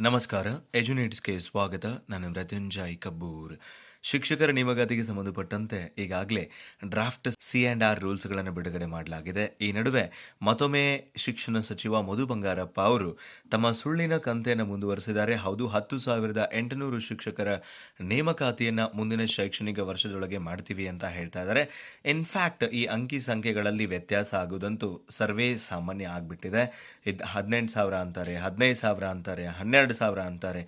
ನಮಸ್ಕಾರ. ಎಜುನೇಟ್ಸ್‌ಗೆ ಸ್ವಾಗತ. ನಾನು ಮೃತ್ಯುಂಜಯ್ ಕಬ್ಬೂರ್. ಶಿಕ್ಷಕರ ನೇಮಕಾತಿಗೆ ಸಂಬಂಧಪಟ್ಟಂತೆ ಈಗಾಗಲೇ ಡ್ರಾಫ್ಟ್ ಸಿ&ಆರ್ ರೂಲ್ಸ್‌ಗಳನ್ನು ಬಿಡುಗಡೆ ಮಾಡಲಾಗಿದೆ. ಈ ನಡುವೆ ಮತ್ತೊಮ್ಮೆ ಶಿಕ್ಷಣ ಸಚಿವ ಮಧು ಬಂಗಾರಪ್ಪ ಅವರು ತಮ್ಮ ಸುಳ್ಳಿನ ಕಂತೆಯನ್ನು ಮುಂದುವರೆಸಿದ್ದಾರೆ. ಹೌದು, 10,800 ಶಿಕ್ಷಕರ ನೇಮಕಾತಿಯನ್ನು ಮುಂದಿನ ಶೈಕ್ಷಣಿಕ ವರ್ಷದೊಳಗೆ ಮಾಡ್ತೀವಿ ಅಂತ ಹೇಳ್ತಾ ಇದ್ದಾರೆ. ಇನ್‌ಫ್ಯಾಕ್ಟ್ ಈ ಅಂಕಿ ಸಂಖ್ಯೆಗಳಲ್ಲಿ ವ್ಯತ್ಯಾಸ ಆಗುವುದಂತೂ ಸರ್ವೇ ಸಾಮಾನ್ಯ ಆಗಿಬಿಟ್ಟಿದೆ. 18,000 ಅಂತಾರೆ, 15,000 ಅಂತಾರೆ, 12,000 ಅಂತಾರೆ.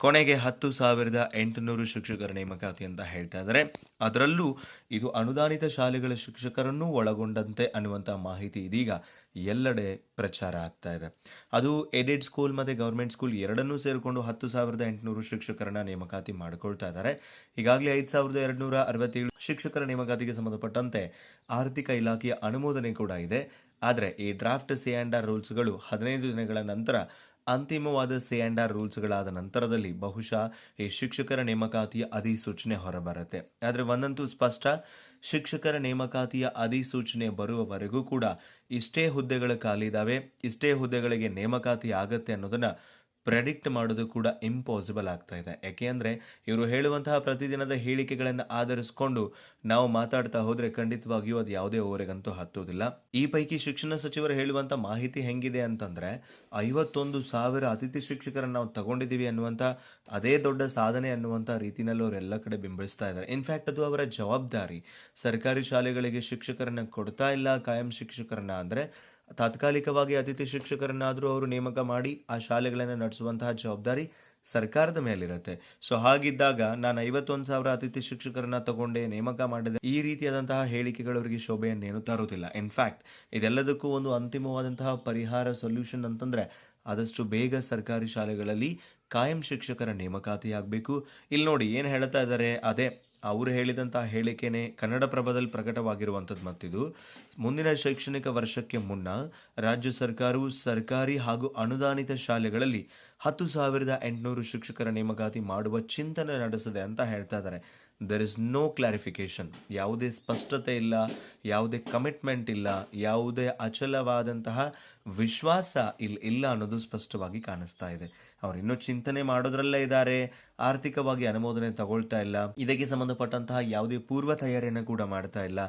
ಕೊನೆಗೆ 10,800 ಶಿಕ್ಷಕರ ನೇಮಕಾತಿ ಅಂತ ಹೇಳ್ತಾ ಇದ್ದಾರೆ. ಅದರಲ್ಲೂ ಇದು ಅನುದಾನಿತ ಶಾಲೆಗಳ ಶಿಕ್ಷಕರನ್ನೂ ಒಳಗೊಂಡಂತೆ ಅನ್ನುವಂಥ ಮಾಹಿತಿ ಇದೀಗ ಎಲ್ಲೆಡೆ ಪ್ರಚಾರ ಆಗ್ತಾ ಇದೆ. ಅದು ಏಡೆಡ್ ಸ್ಕೂಲ್ ಮತ್ತು ಗೌರ್ಮೆಂಟ್ ಸ್ಕೂಲ್ ಎರಡನ್ನೂ ಸೇರಿಕೊಂಡು 10,800 ಶಿಕ್ಷಕರನ್ನ ನೇಮಕಾತಿ ಮಾಡಿಕೊಳ್ತಾ ಇದ್ದಾರೆ. ಈಗಾಗಲೇ 5,267 ಶಿಕ್ಷಕರ ನೇಮಕಾತಿಗೆ ಸಂಬಂಧಪಟ್ಟಂತೆ ಆರ್ಥಿಕ ಇಲಾಖೆಯ ಅನುಮೋದನೆ ಕೂಡ ಇದೆ. ಆದರೆ ಈ ಡ್ರಾಫ್ಟ್ ಸಿ&ಆರ್ ರೂಲ್ಸ್ಗಳು 15 ದಿನಗಳ ನಂತರ ಅಂತಿಮವಾದ ಸಿ&ಆರ್ ರೂಲ್ಸ್ಗಳಾದ ನಂತರದಲ್ಲಿ ಬಹುಶಃ ಈ ಶಿಕ್ಷಕರ ನೇಮಕಾತಿಯ ಅಧಿಸೂಚನೆ ಹೊರಬರುತ್ತೆ. ಆದರೆ ಒಂದಂತೂ ಸ್ಪಷ್ಟ, ಶಿಕ್ಷಕರ ನೇಮಕಾತಿಯ ಅಧಿಸೂಚನೆ ಬರುವವರೆಗೂ ಕೂಡ ಇಷ್ಟೇ ಹುದ್ದೆಗಳು ಖಾಲಿ ಇದ್ದಾವೆ, ಇಷ್ಟೇ ಹುದ್ದೆಗಳಿಗೆ ನೇಮಕಾತಿ ಆಗತ್ತೆ ಅನ್ನೋದನ್ನ ಪ್ರೆಡಿಕ್ಟ್ ಮಾಡೋದು ಕೂಡ ಇಂಪಾಸಿಬಲ್ ಆಗ್ತಾ ಇದೆ. ಯಾಕೆ ಅಂದರೆ ಇವರು ಹೇಳುವಂತಹ ಪ್ರತಿದಿನದ ಹೇಳಿಕೆಗಳನ್ನು ಆಧರಿಸಿಕೊಂಡು ನಾವು ಮಾತಾಡ್ತಾ ಹೋದರೆ ಖಂಡಿತವಾಗಿಯೂ ಅದು ಯಾವುದೇ ಓರೆಗಂತೂ ಹತ್ತೋದಿಲ್ಲ. ಈ ಪೈಕಿ ಶಿಕ್ಷಣ ಸಚಿವರು ಹೇಳುವಂಥ ಮಾಹಿತಿ ಹೆಂಗಿದೆ ಅಂತಂದರೆ 51,000 ಅತಿಥಿ ಶಿಕ್ಷಕರನ್ನು ನಾವು ತಗೊಂಡಿದ್ದೀವಿ ಅನ್ನುವಂಥ ಅದೇ ದೊಡ್ಡ ಸಾಧನೆ ಅನ್ನುವಂಥ ರೀತಿಯಲ್ಲಿ ಅವರೆಲ್ಲ ಕಡೆ ಬಿಂಬಿಸ್ತಾ ಇದ್ದಾರೆ. ಇನ್ಫ್ಯಾಕ್ಟ್ ಅದು ಅವರ ಜವಾಬ್ದಾರಿ. ಸರ್ಕಾರಿ ಶಾಲೆಗಳಿಗೆ ಶಿಕ್ಷಕರನ್ನು ಕೊಡ್ತಾ ಇಲ್ಲ, ಕಾಯಂ ಶಿಕ್ಷಕರನ್ನ ಅಂದರೆ ತಾತ್ಕಾಲಿಕವಾಗಿ ಅತಿಥಿ ಶಿಕ್ಷಕರನ್ನಾದರೂ ಅವರು ನೇಮಕ ಮಾಡಿ ಆ ಶಾಲೆಗಳನ್ನು ನಡೆಸುವಂತಹ ಜವಾಬ್ದಾರಿ ಸರ್ಕಾರದ ಮೇಲಿರುತ್ತೆ. ಸೊ ಹಾಗಿದ್ದಾಗ ನಾನು 51,000 ಅತಿಥಿ ಶಿಕ್ಷಕರನ್ನ ತಗೊಂಡೆ, ನೇಮಕ ಮಾಡಿದೆ, ಈ ರೀತಿಯಾದಂತಹ ಹೇಳಿಕೆಗಳು ಅವರಿಗೆ ಶೋಭೆಯನ್ನೇನು ತರುವುದಿಲ್ಲ. ಇನ್ಫ್ಯಾಕ್ಟ್ ಇದೆಲ್ಲದಕ್ಕೂ ಒಂದು ಅಂತಿಮವಾದಂತಹ ಪರಿಹಾರ ಸೊಲ್ಯೂಷನ್ ಅಂತಂದರೆ ಆದಷ್ಟು ಬೇಗ ಸರ್ಕಾರಿ ಶಾಲೆಗಳಲ್ಲಿ ಕಾಯಂ ಶಿಕ್ಷಕರ ನೇಮಕಾತಿ ಆಗಬೇಕು. ಇಲ್ಲಿ ನೋಡಿ ಏನು ಹೇಳ್ತಾ ಇದ್ದಾರೆ, ಅದೇ ಅವರು ಹೇಳಿದಂತಹ ಹೇಳಿಕೆನೇ ಕನ್ನಡಪ್ರಭದಲ್ಲಿ ಪ್ರಕಟವಾಗಿರುವಂಥದ್ದು. ಮತ್ತಿದು ಮುಂದಿನ ಶೈಕ್ಷಣಿಕ ವರ್ಷಕ್ಕೆ ಮುನ್ನ ರಾಜ್ಯ ಸರ್ಕಾರವು ಸರ್ಕಾರಿ ಹಾಗೂ ಅನುದಾನಿತ ಶಾಲೆಗಳಲ್ಲಿ 10,800 ಶಿಕ್ಷಕರ ನೇಮಕಾತಿ ಮಾಡುವ ಚಿಂತನೆ ನಡೆಸಿದೆ ಅಂತ ಹೇಳ್ತಾ ಇದ್ದಾರೆ. There is no clarification. ಯಾವುದೇ ಸ್ಪಷ್ಟತೆ ಇಲ್ಲ, ಯಾವುದೇ ಕಮಿಟ್ಮೆಂಟ್ ಇಲ್ಲ, ಯಾವುದೇ ಅಚಲವಾದಂತಹ ವಿಶ್ವಾಸ ಇಲ್ಲ ಅನ್ನೋದು ಸ್ಪಷ್ಟವಾಗಿ ಕಾಣಿಸ್ತಾ ಇದೆ. ಅವ್ರು ಇನ್ನೂ ಚಿಂತನೆ ಮಾಡೋದ್ರಲ್ಲೇ ಇದ್ದಾರೆ, ಆರ್ಥಿಕವಾಗಿ ಅನುಮೋದನೆ ತಗೊಳ್ತಾ ಇಲ್ಲ, ಇದಕ್ಕೆ ಸಂಬಂಧಪಟ್ಟಂತಹ ಯಾವುದೇ ಪೂರ್ವ ತಯಾರಿಯನ್ನು ಕೂಡ ಮಾಡ್ತಾ ಇಲ್ಲ.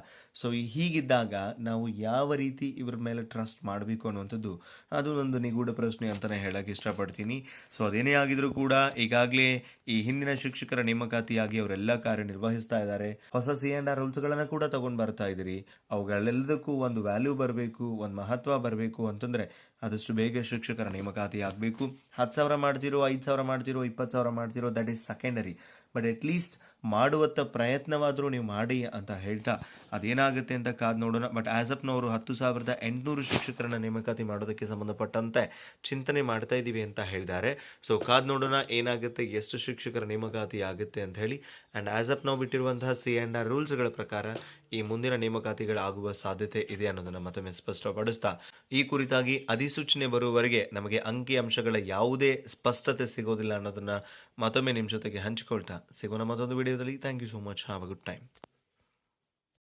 ಸೊ ಹೀಗಿದ್ದಾಗ ನಾವು ಯಾವ ರೀತಿ ಇವ್ರ ಮೇಲೆ ಟ್ರಸ್ಟ್ ಮಾಡಬೇಕು ಅನ್ನುವಂಥದ್ದು ಅದು ಒಂದು ನಿಗೂಢ ಪ್ರಶ್ನೆ ಅಂತಲೇ ಹೇಳಕ್ಕೆ ಇಷ್ಟಪಡ್ತೀನಿ. ಸೊ ಅದೇನೇ ಆಗಿದ್ರೂ ಕೂಡ ಈಗಾಗಲೇ ಈ ಹಿಂದಿನ ಶಿಕ್ಷಕರ ನೇಮಕಾತಿಯಾಗಿ ಅವರೆಲ್ಲ ಕಾರ್ಯನಿರ್ವಹಿಸ್ತಾ ಇದ್ದಾರೆ. ಹೊಸ ಸಿ&ಆರ್ ರೂಲ್ಸ್ಗಳನ್ನು ಕೂಡ ತಗೊಂಡು ಬರ್ತಾ ಇದ್ದೀರಿ. ಅವುಗಳೆಲ್ಲದಕ್ಕೂ ಒಂದು ವ್ಯಾಲ್ಯೂ ಬರಬೇಕು, ಒಂದು ಮಹತ್ವ ಬರಬೇಕು ಅಂತಂದರೆ ಆದಷ್ಟು ಬೇಗ ಶಿಕ್ಷಕರ ನೇಮಕಾತಿ ಆಗಬೇಕು. 10,000 ಮಾಡ್ತಿರೋ, 5,000 ಮಾಡ್ತಿರೋ, 20,000 ಮಾಡ್ತಿರೋ, that is secondary. But at least ಮಾಡುವಂಥ ಪ್ರಯತ್ನವಾದರೂ ನೀವು ಮಾಡಿ ಅಂತ ಹೇಳ್ತಾ ಅದೇನಾಗುತ್ತೆ ಅಂತ ಕಾದು ನೋಡೋಣ. ಬಟ್ ಆ್ಯಸ್ ಅಪ್ನವರು 10,800 ಶಿಕ್ಷಕರನ್ನ ನೇಮಕಾತಿ ಮಾಡೋದಕ್ಕೆ ಸಂಬಂಧಪಟ್ಟಂತೆ ಚಿಂತನೆ ಮಾಡ್ತಾ ಇದ್ದೀವಿ ಅಂತ ಹೇಳಿದ್ದಾರೆ. ಸೊ ಕಾದು ನೋಡೋಣ ಏನಾಗುತ್ತೆ, ಎಷ್ಟು ಶಿಕ್ಷಕರ ನೇಮಕಾತಿ ಆಗುತ್ತೆ ಅಂತ ಹೇಳಿ. ಆ್ಯಂಡ್ ಆ್ಯಸ್ ಅಪ್ ನಾವು ಬಿಟ್ಟಿರುವಂತಹ ಸಿ&ಆರ್ ರೂಲ್ಸ್ಗಳ ಪ್ರಕಾರ ಈ ಮುಂದಿನ ನೇಮಕಾತಿಗಳಾಗುವ ಸಾಧ್ಯತೆ ಇದೆ ಅನ್ನೋದನ್ನು ಮತ್ತೊಮ್ಮೆ ಸ್ಪಷ್ಟಪಡಿಸ್ತಾ, ಈ ಕುರಿತಾಗಿ ಅಧಿಸೂಚನೆ ಬರುವವರೆಗೆ ನಮಗೆ ಅಂಕಿ ಅಂಶಗಳ ಯಾವುದೇ ಸ್ಪಷ್ಟತೆ ಸಿಗೋದಿಲ್ಲ ಅನ್ನೋದನ್ನ ಮತ್ತೊಮ್ಮೆ ನಿಮ್ಮ ಜೊತೆಗೆ ಹಂಚಿಕೊಳ್ತಾ ಸಿಗೋಣ ಮತ್ತೊಂದು ವಿಡಿಯೋದಲ್ಲಿ. Thank you so much. Have a good time.